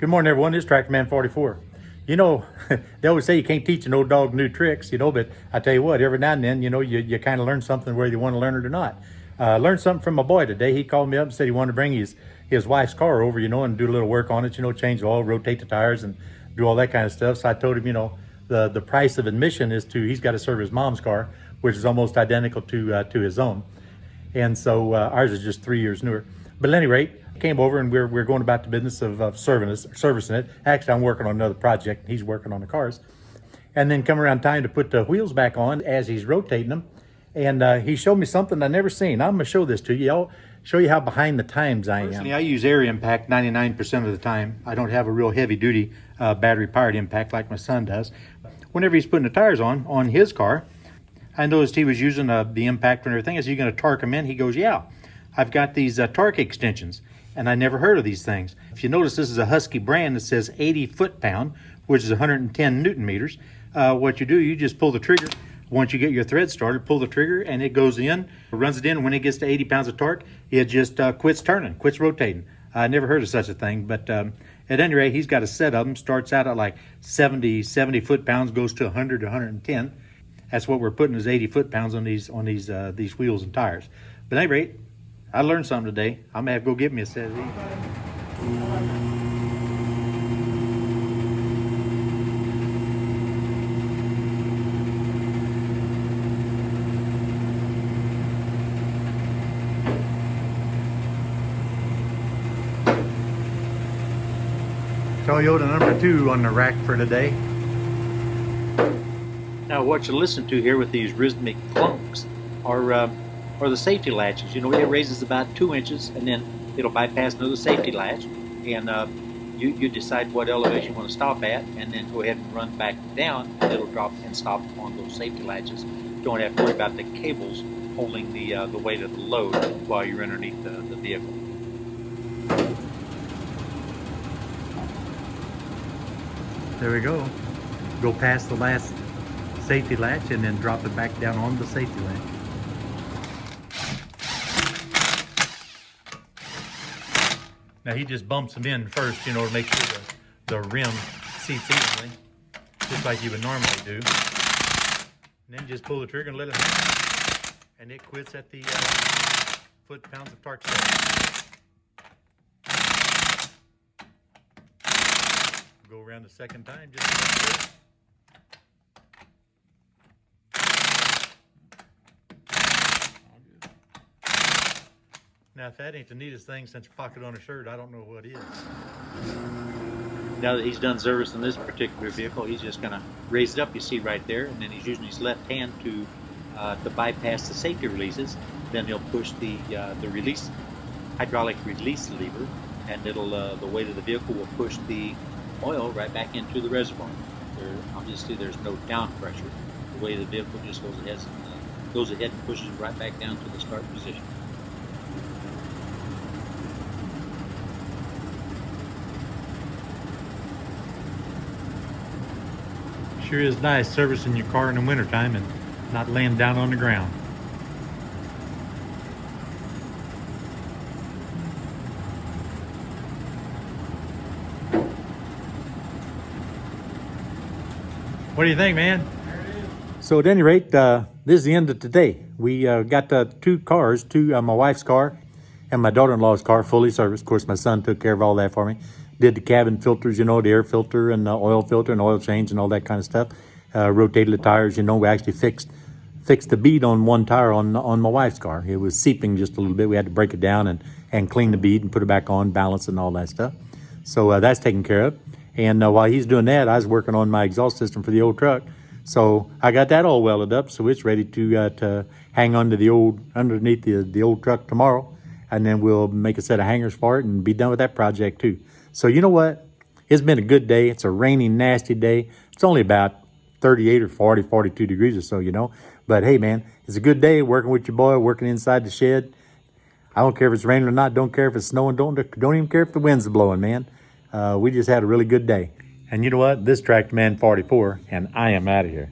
Good morning, everyone. This is Tractor Man 44. You know, they always say you can't teach an old dog new tricks, but I tell you what, every now and then, you kind of learn something whether you want to learn it or not. Learned something from my boy today. He called me up and said he wanted to bring his wife's car over, and do a little work on it, change the oil, rotate the tires, and do all that kind of stuff. So I told him, the price of admission is he's got to serve his mom's car, which is almost identical to his own. And so ours is just 3 years newer. But at any rate, came over and we're going about the business of servicing it. Actually, I'm working on another project and he's working on the cars. And then come around time to put the wheels back on as he's rotating them. And he showed me something I never seen. I'm gonna show this to you. I'll show you how behind the times I am. Personally, I use air impact 99% of the time. I don't have a real heavy duty battery powered impact like my son does. Whenever he's putting the tires on his car, I noticed he was using the impact and everything. I said, "You gonna torque them in?" He goes, "Yeah, I've got these torque extensions." And I never heard of these things. If you notice, this is a Husky brand that says 80 foot-pound, which is 110 Newton meters. What you do, you just pull the trigger. Once you get your thread started, pull the trigger and it goes in, runs it in. When it gets to 80 pounds of torque, it just quits turning, quits rotating. I never heard of such a thing, but at any rate, he's got a set of them. Starts out at like 70 foot-pounds, goes to 100 to 110. That's what we're putting is 80 foot-pounds on these wheels and tires. But at any rate, I learned something today. I'm gonna have to go get me a set of these. Toyota number 2 on the rack for today. Now what you listen to here with these rhythmic clunks are the safety latches. It raises about 2 inches and then it'll bypass another safety latch, and you decide what elevation you want to stop at, and then go ahead and run back down, and it'll drop and stop on those safety latches. Don't have to worry about the cables holding the weight of the load while you're underneath the vehicle. There we go. Go past the last safety latch and then drop it back down on the safety latch. Now he just bumps them in first, to make sure the rim seats evenly, just like you would normally do. And then just pull the trigger and let it hang, and it quits at the foot-pounds of torque setting. Go around the second time, just to make sure. Now, if that ain't the neatest thing since pocket on a shirt, I don't know what is. Now that he's done servicing this particular vehicle, he's just gonna raise it up, you see right there, and then he's using his left hand to bypass the safety releases. Then he'll push the release, hydraulic release lever, and it'll the weight of the vehicle will push the oil right back into the reservoir. Obviously, there's no down pressure. The weight of the vehicle just goes ahead and pushes it right back down to the start position. Sure is nice servicing your car in the wintertime and not laying down on the ground. What do you think, man? There it is. So at any rate, this is the end of today. We got 2 cars, my wife's car and my daughter-in-law's car fully serviced. Of course, my son took care of all that for me. Did the cabin filters, the air filter and the oil filter and oil change and all that kind of stuff. Rotated the tires, we actually fixed the bead on one tire on my wife's car. It was seeping just a little bit. We had to break it down and clean the bead and put it back on, balance it and all that stuff. So that's taken care of. And while he's doing that, I was working on my exhaust system for the old truck. So I got that all welded up, so it's ready to hang underneath the old truck tomorrow. And then we'll make a set of hangers for it and be done with that project too. So you know what? It's been a good day. It's a rainy, nasty day. It's only about 38 or 40, 42 degrees or so, But hey, man, it's a good day working with your boy, working inside the shed. I don't care if it's raining or not. Don't care if it's snowing. Don't even care if the wind's blowing, man. We just had a really good day. And you know what? This Tractor Man 44, and I am out of here.